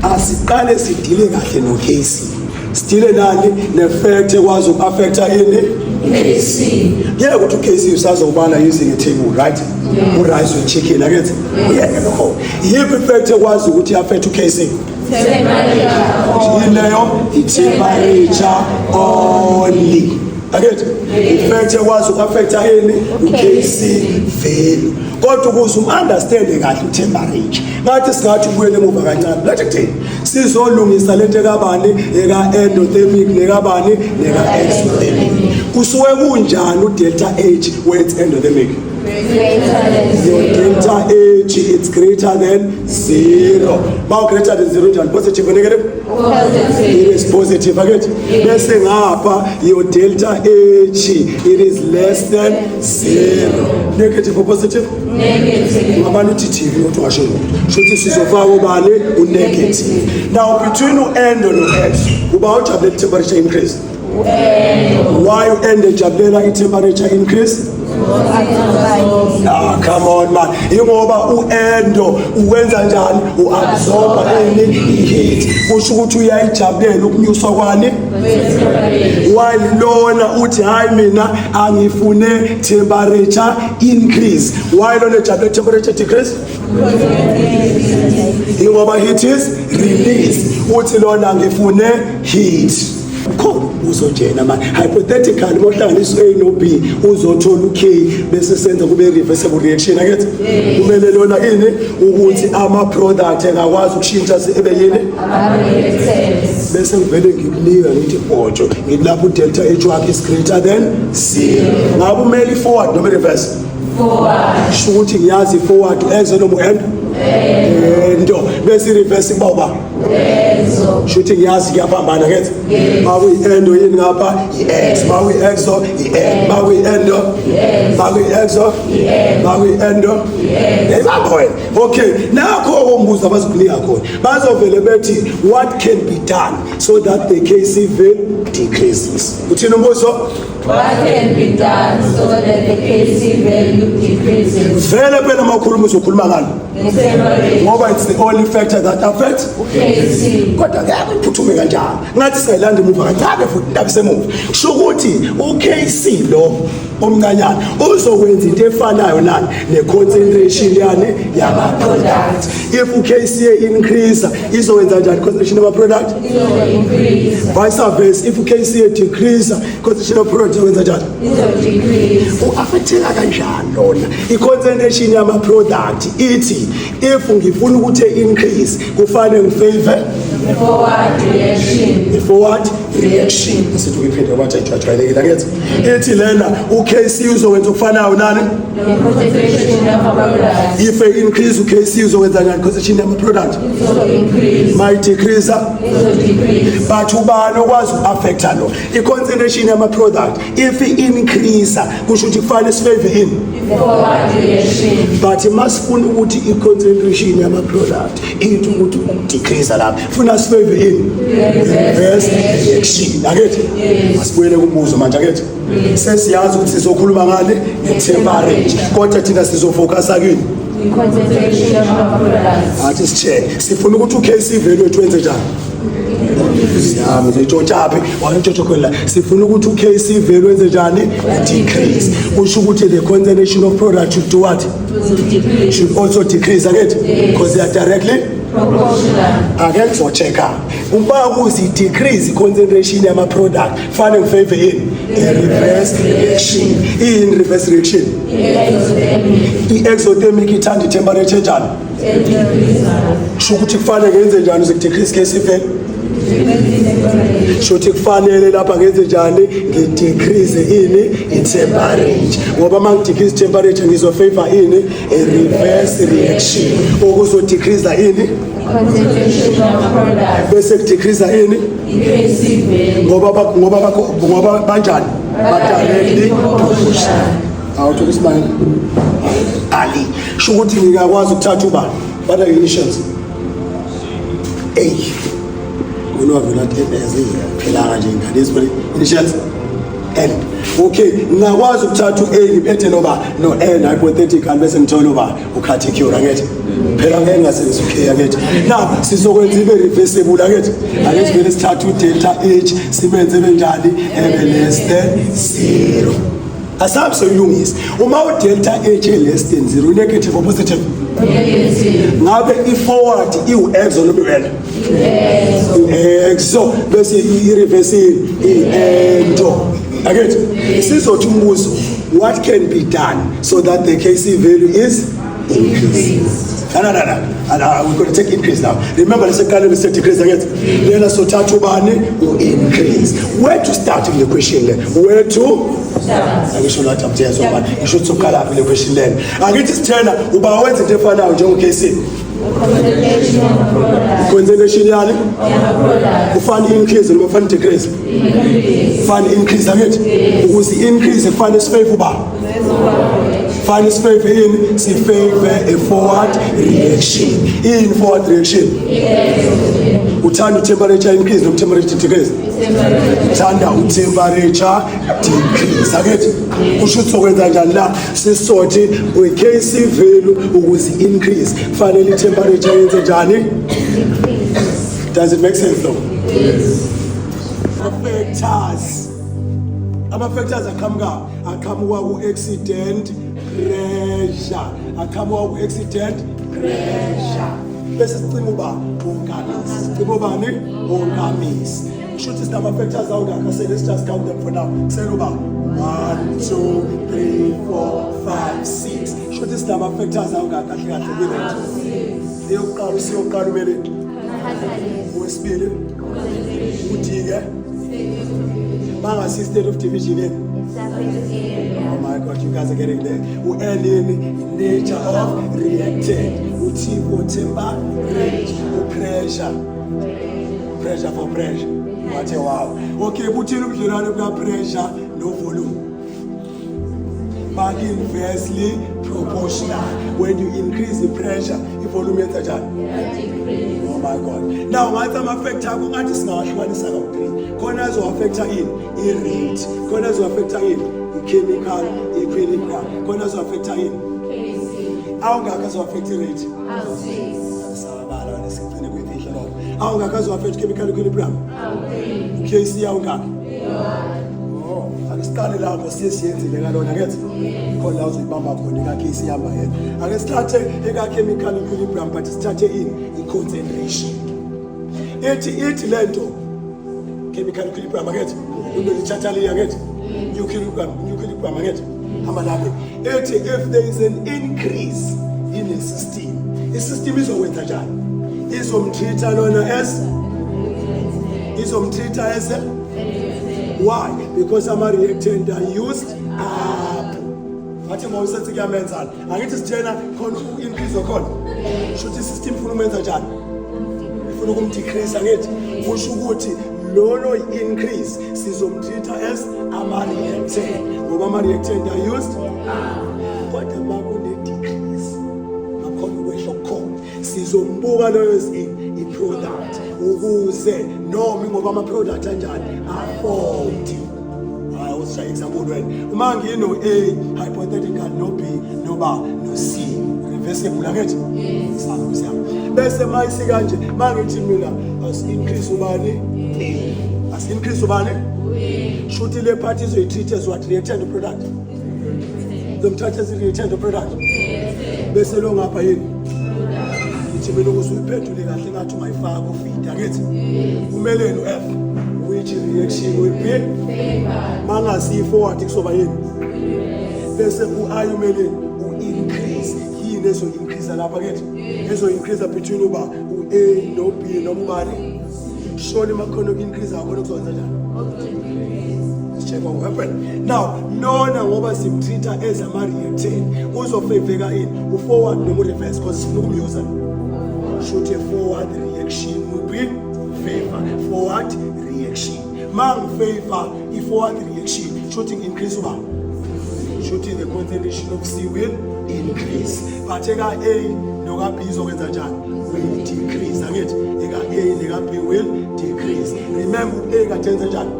asiqale sidile kahle no KC. Sidile nani ne-fact ekwazi uku-affecta ini KC. Yeah, ukuthi uKC usazobala using a table, right? Rice with chicken, against. Yeah, no. Yiphi i-fact ekwazi ukuthi i-affect uKC? Temperature only. Again, i-fact ekwazi uku-affecta ini uKC value. Kodwa ukuze understand kahle i-temperature. Ngathi singathi kubuyele emuva kancane. Lethe kuthini? Sizolungisa lento ekabani eka-endothermic nekabani neka-exothermic. Kusuke kunjani u-delta H where it's endothermic? Your delta H, it's greater than 0. Now greater than 0 njani? Positive or negative? Positive. It is positive. Again, bese ngapha your delta H, it is less than 0. Negative or positive? Negative. Abantu uthithini ukuthi ungasho shothi sizofaka ubani u-negative. Now between u-end and u-X kuba ujabule temperature increase. Why u-end ejabulela i-temperature increase? Come on man. Ingoba u-endo uwenza njani? U-absorba any heat. Kusho ukuthi uyayijabulela ukunyuswa kwani? While lona uthi hayi mina angifune temperature increase. Why lona ejabulela temperature decrease? Ingoba heat is released. Uthi lona ngifune heat. Khona uzojena man hypothetically mohlanganisa A no B uzothola uK bese senza kube reversible reaction akethi kumele lona ini ukuthi ama product engakwazi ukushintsha ebe yini bese ngivele ngikunika ngithi photo ngilapho delta H wakhe is greater than 0 ngabe umeli forward noma reverse forward sho ukuthi ngiyazi forward x noma end endo bese reverse baba shooting ngiyazi kuyaphambana kethi maku i-endo yini ngapha i-x maku i-exo i-end maku i-endo maku i-exo maku i-endo yayibabona okay nakho okumbuza abazokunika khona bazovele bethi what can be done so that the KC value decreases. Uthini umbuzo? What can be done so that the KC value decreases? Vele phela makhuluma uzokhuluma ngani? Ngoba it's the only factor that affects KC. Kodwa ngeke uphuthume kanjani. Ngathi sayilanda emuva kancane futhi ndabisemuva. Sho ukuthi uKC lo omncanyana uzokwenza into efanayo nani ne-concentration yani yama-product. If uKC increase izokwenza njani concentration yama-product? Increase. Vice versa, if uKC decrease concentration yama-product izokwenza njani? Decrease. U-affecteka kanjani lona? I-concentration yama-product ithi if ngifuna ukuthi increase kufanele ngifavor forward reaction. The forward reaction. Sithi uyiphinde wathi ayijwayelekile akethi. Ithi lena uKC uzokwenza ukufanayo nani? Concentration of product. If increase uKC uzokwenza njani concentration yama product? Increase. Might decrease. Decrease. But ubani okwazi uku-affecta lo? I-concentration yama product if increase kusho ukuthi kufanele sifavor in forward reaction. but masifuna ukuthi i-concentration yama product ithi ukuthi decrease lapha funa sifavor in reverse reaction akethi asibuyele kumbuzo manje akethi sesiyazi ukuthi sizokhuluma ngani nge-temperature kodwa thina sizofocusa kini Concentration of products. athi sitshele sifuna ukuthi uKC value wethu wenze njani siyami zitshotshaphi wantshotshokhela sifuna ukuthi uKC value wenze njani decrease kusho ukuthi the concentration of product should do what should also decrease akethi because they are directly again so check out uma kuzi decrease concentration yama product fanele ngifavor in a reverse reaction in reverse reaction i-exothermic ithanda temperature njani sho ukuthi kufanele ngenze njani ukuze decrease KC value shothi kufanele lapha ngenze njani ngidecrease ini i-temperature ngoba uma ngidecrease temperature ngizofavor ini a reverse reaction okuzodecrease ini Concentration of product. bese kudecrease ini KC value. ngoba banjani directly proportional awuthi kusimanga ali sho ukuthi ngiyakwazi ukuthatha ubani bana initials A unova not as phela nje ngani initials N Okay, ngakwazi ukuthatha u-A ngiphethe no-N hypothetical bese ngithola uba ucategory angithi. Phela ngeke ngasebenzisa u-K angithi. Now sizokwenza ibe reversible angithi. Angithi vele sithatha u-delta H sibenze benjani less than 0. Asabe soyilungisa. Uma u-delta H less than 0 negative or positive? Negative. Ngabe i-forward iu-X or i-N? X. So bese i-reversible i-ento. Again, sizothi umbuzo, what can be done so that the KC value is increased? No. We're going to take increase now. Remember, let's say decrease again. Then sothatha ubani increase. Where to start in the question then? Where to? I should not have just one. You should so call up in the question then. Angithi sithena uba wenza into efanayo njengo KC. Consideration yani? Ufana increase noma ufana decrease? Ufana increase again. Ukuze increase ufana isifavor uba. Find its favor in, see favor a forward reaction. In forward reaction. Uthanda temperature increase no temperature decrease. Uthanda temperature decrease. Akethi kusho ukwenza njani la sisothi we KC value ukuze increase. Fanele temperature yenze njani? Does it make sense though? Yes. Factors. Ama-factors aqhamuka ku-accident pressure. Aqhamuka ku-accident pressure. Bese sicima uba ungamisi. Sicima ubani? Ungamisi. Kusho ukuthi sinama-factors awungaka. Say let's just count them for now. Kusele uba 1, 2, 3, 4, 5, 6. Kusho ukuthi sinama-factors awungaka kahle kahle kwi-range. Eyokuqala usiyokuqala umele. Owesibili. Udike. Mangasi state of division in. Oh my God, you guys are getting there. We end in nature of reactant. We pressure. Pressure for pressure. What a wow. Okay, put in pressure, no volume. But inversely proportional. When you increase the pressure, the volume is decrease. Oh my God. Now, what I'm affected, I'm going to corners will affect in rate, corners will affect in chemical equilibrium, corners will affect in how gakas will affect rate. How gakas will affect chemical equilibrium. KC how gak. Oh, and start la go see le ngalona get. Khona uzibamba khona ka KC yamba yena. Ake start eka chemical equilibrium but start in concentration. Ethi lento chemical equilibrium again. You know the chatali again. Equilibrium again. If there is an increase in a system is always a jar. Is treated lona as why? Because some reactant are used up. What am I saying to mental? I get this channel increase or call. Should the system for mental jar? If you decrease again, push Lolo increase, sizomtreata as ama-reactant. Ngoba ama-reactant are used. Kodwa makune-decrease, makhona ukwehla okukhona. Sizombuka loyo i-product ukuze noma ngoba ama-product anjani afford. Hayi usishaye example wena. Uma ngino-A hypothetical no-B no-C reversible angithi? Yes. Bese mayisi kanje mangithi mina as-increase ubani? As-increase ubani? Shuthi le part izoyi-treat as what? Reactant product? Zomthatha as-reactant product? Bese lo ngapha yini? Ithi mina ukuze uyiphendule kahle ngathi ungayifaka ufida angithi? Kumele no-F which reaction will be? Mangasi forward kusoba yini? Bese u-I umele u-increase. Yini ezo-increase lapha angithi? Ezo-increase between uba u-A no-B noma ubani? Surely makhono increase akho kuzokwenza njani? Let's check what will happen. Now, lona ngoba simtreata as ama-reactant uzofaveka in u-forward noma u-reverse because sifuna ukumyuza. Should a forward reaction will be favor. Forward reaction. Favor i-forward reaction. Shooting increase uba. Shooting the concentration of C will increase. But eka A noka B izokwenza njani? Will decrease. Angithi eka A neka B will decrease. Remember A katenza njani?